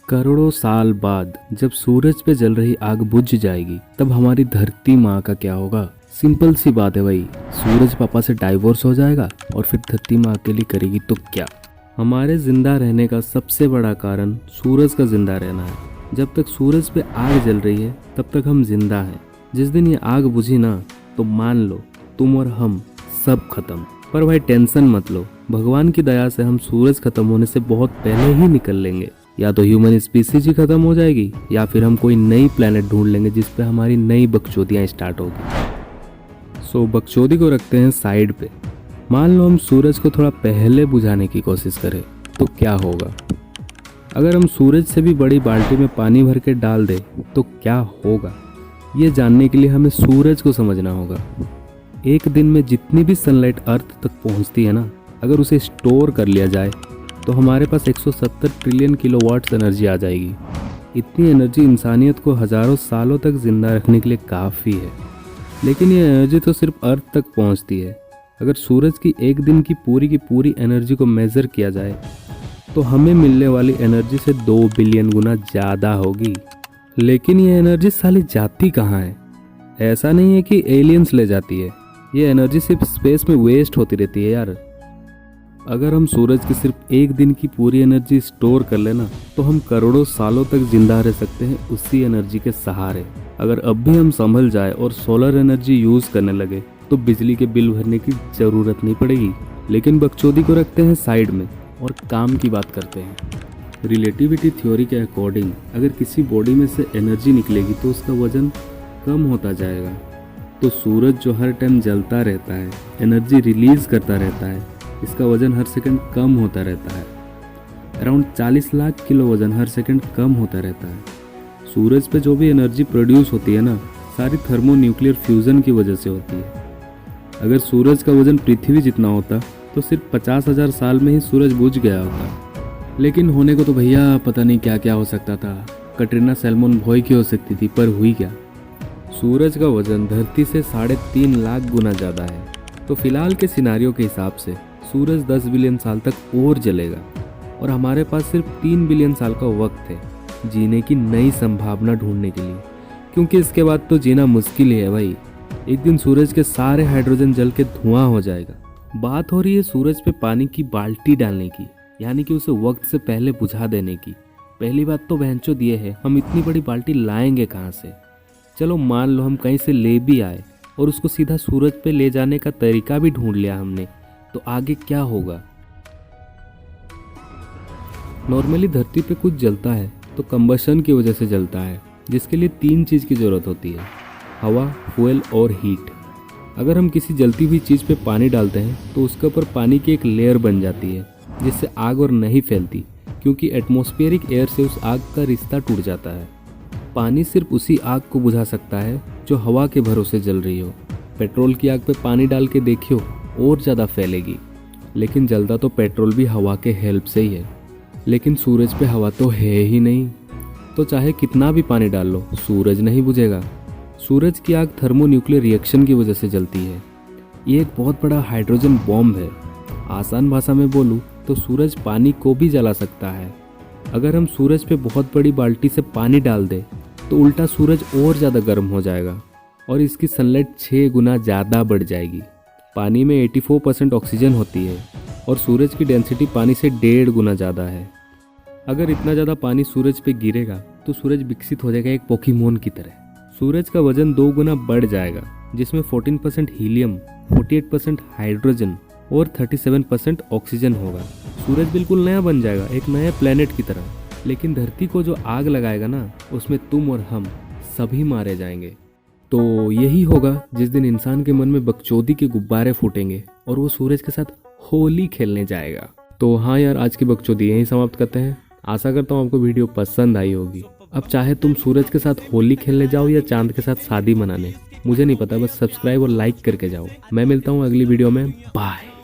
करोड़ों साल बाद जब सूरज पे जल रही आग बुझ जाएगी तब हमारी धरती माँ का क्या होगा। सिंपल सी बात है भाई, सूरज पापा से डाइवोर्स हो जाएगा और फिर धरती माँ अकेली करेगी तो क्या। हमारे जिंदा रहने का सबसे बड़ा कारण सूरज का जिंदा रहना है। जब तक सूरज पे आग जल रही है तब तक हम जिंदा हैं। जिस दिन ये आग बुझी ना तो मान लो तुम और हम सब खत्म। पर भाई टेंशन मत लो, भगवान की दया से हम सूरज खत्म होने से बहुत पहले ही निकल लेंगे। या तो ह्यूमन स्पीसीज ही खत्म हो जाएगी या फिर हम कोई नई प्लेनेट ढूंढ लेंगे जिस पे हमारी नई बकचोदियाँ स्टार्ट होगी। सो बकचोदी को रखते हैं साइड पे। मान लो हम सूरज को थोड़ा पहले बुझाने की कोशिश करें तो क्या होगा। अगर हम सूरज से भी बड़ी बाल्टी में पानी भर के डाल दें तो क्या होगा। ये जानने के लिए हमें सूरज को समझना होगा। एक दिन में जितनी भी सनलाइट अर्थ तक पहुंचती है ना, अगर उसे स्टोर कर लिया जाए तो हमारे पास 170 ट्रिलियन किलोवाट्स एनर्जी आ जाएगी। इतनी एनर्जी इंसानियत को हज़ारों सालों तक जिंदा रखने के लिए काफ़ी है। लेकिन ये एनर्जी तो सिर्फ अर्थ तक पहुंचती है। अगर सूरज की एक दिन की पूरी एनर्जी को मेज़र किया जाए तो हमें मिलने वाली एनर्जी से 2 बिलियन गुना ज़्यादा होगी। लेकिन ये एनर्जी साली जाती कहाँ है। ऐसा नहीं है कि एलियंस ले जाती है, ये एनर्जी सिर्फ स्पेस में वेस्ट होती रहती है यार। अगर हम सूरज की सिर्फ एक दिन की पूरी एनर्जी स्टोर कर लेना तो हम करोड़ों सालों तक जिंदा रह सकते हैं उसी एनर्जी के सहारे। अगर अब भी हम संभल जाए और सोलर एनर्जी यूज़ करने लगे तो बिजली के बिल भरने की ज़रूरत नहीं पड़ेगी। लेकिन बकचोदी को रखते हैं साइड में और काम की बात करते हैं। रिलेटिविटी थ्योरी के अकॉर्डिंग अगर किसी बॉडी में से एनर्जी निकलेगी तो उसका वजन कम होता जाएगा। तो सूरज जो हर टाइम जलता रहता है, एनर्जी रिलीज करता रहता है, इसका वजन हर सेकंड कम होता रहता है। अराउंड 40 लाख किलो वजन हर सेकंड कम होता रहता है। सूरज पे जो भी एनर्जी प्रोड्यूस होती है ना, सारी थर्मोन्यूक्लियर फ्यूजन की वजह से होती है। अगर सूरज का वजन पृथ्वी जितना होता तो सिर्फ 50,000 साल में ही सूरज बुझ गया होता। लेकिन होने को तो भैया पता नहीं क्या क्या हो सकता था। कटरीना सैल्मोन भॉय की हो सकती थी, पर हुई क्या। सूरज का वजन धरती से 3.5 लाख गुना ज़्यादा है। तो फिलहाल के सिनारियों के हिसाब से सूरज 10 बिलियन साल तक और जलेगा और हमारे पास सिर्फ 3 बिलियन साल का वक्त है जीने की नई संभावना ढूंढने के लिए। क्योंकि इसके बाद तो जीना मुश्किल ही है भाई। एक दिन सूरज के सारे हाइड्रोजन जल के धुआं हो जाएगा। बात हो रही है सूरज पे पानी की बाल्टी डालने की, यानी कि उसे वक्त से पहले बुझा देने की। पहली बात तो बहनचो दिए है, हम इतनी बड़ी बाल्टी लाएंगे कहाँ से। चलो मान लो हम कहीं से ले भी आए और उसको सीधा सूरज पे ले जाने का तरीका भी ढूंढ लिया हमने, तो आगे क्या होगा। नॉर्मली धरती पे कुछ जलता है तो कंबशन की वजह से जलता है, जिसके लिए 3 चीज़ की ज़रूरत होती है, हवा, फ्यूल और हीट। अगर हम किसी जलती हुई चीज़ पे पानी डालते हैं तो उसके ऊपर पानी की एक लेयर बन जाती है जिससे आग और नहीं फैलती, क्योंकि एटमॉस्फेरिक एयर से उस आग का रिश्ता टूट जाता है। पानी सिर्फ उसी आग को बुझा सकता है जो हवा के भरोसे जल रही हो। पेट्रोल की आग पे पानी डाल के देखियो, और ज़्यादा फैलेगी। लेकिन जलता तो पेट्रोल भी हवा के हेल्प से ही है। लेकिन सूरज पे हवा तो है ही नहीं, तो चाहे कितना भी पानी डाल लो सूरज नहीं बुझेगा। सूरज की आग थर्मोन्यूक्लियर रिएक्शन की वजह से जलती है। ये एक बहुत बड़ा हाइड्रोजन बॉम्ब है। आसान भाषा में बोलूँ तो सूरज पानी को भी जला सकता है। अगर हम सूरज पे बहुत बड़ी बाल्टी से पानी डाल दें तो उल्टा सूरज और ज़्यादा गर्म हो जाएगा और इसकी सनलाइट 6 गुना ज़्यादा बढ़ जाएगी। पानी में 84% ऑक्सीजन होती है और सूरज की डेंसिटी पानी से 1.5 गुना ज़्यादा है। अगर इतना ज़्यादा पानी सूरज पे गिरेगा तो सूरज विकसित हो जाएगा एक पोकेमोन की तरह। सूरज का वजन 2 गुना बढ़ जाएगा, जिसमें 14% हीलियम, 48% हाइड्रोजन और 37% ऑक्सीजन होगा। सूरज बिल्कुल नया बन जाएगा, एक नए प्लेनेट की तरह। लेकिन धरती को जो आग लगाएगा ना, उसमें तुम और हम सभी मारे जाएंगे। तो यही होगा जिस दिन इंसान के मन में बकचोदी के गुब्बारे फूटेंगे और वो सूरज के साथ होली खेलने जाएगा। तो हाँ यार, आज की बकचोदी यहीं समाप्त करते हैं। आशा करता हूँ आपको वीडियो पसंद आई होगी। अब चाहे तुम सूरज के साथ होली खेलने जाओ या चांद के साथ शादी मनाने, मुझे नहीं पता, बस सब्सक्राइब और लाइक करके जाओ। मैं मिलता हूँ अगली वीडियो में। बाय।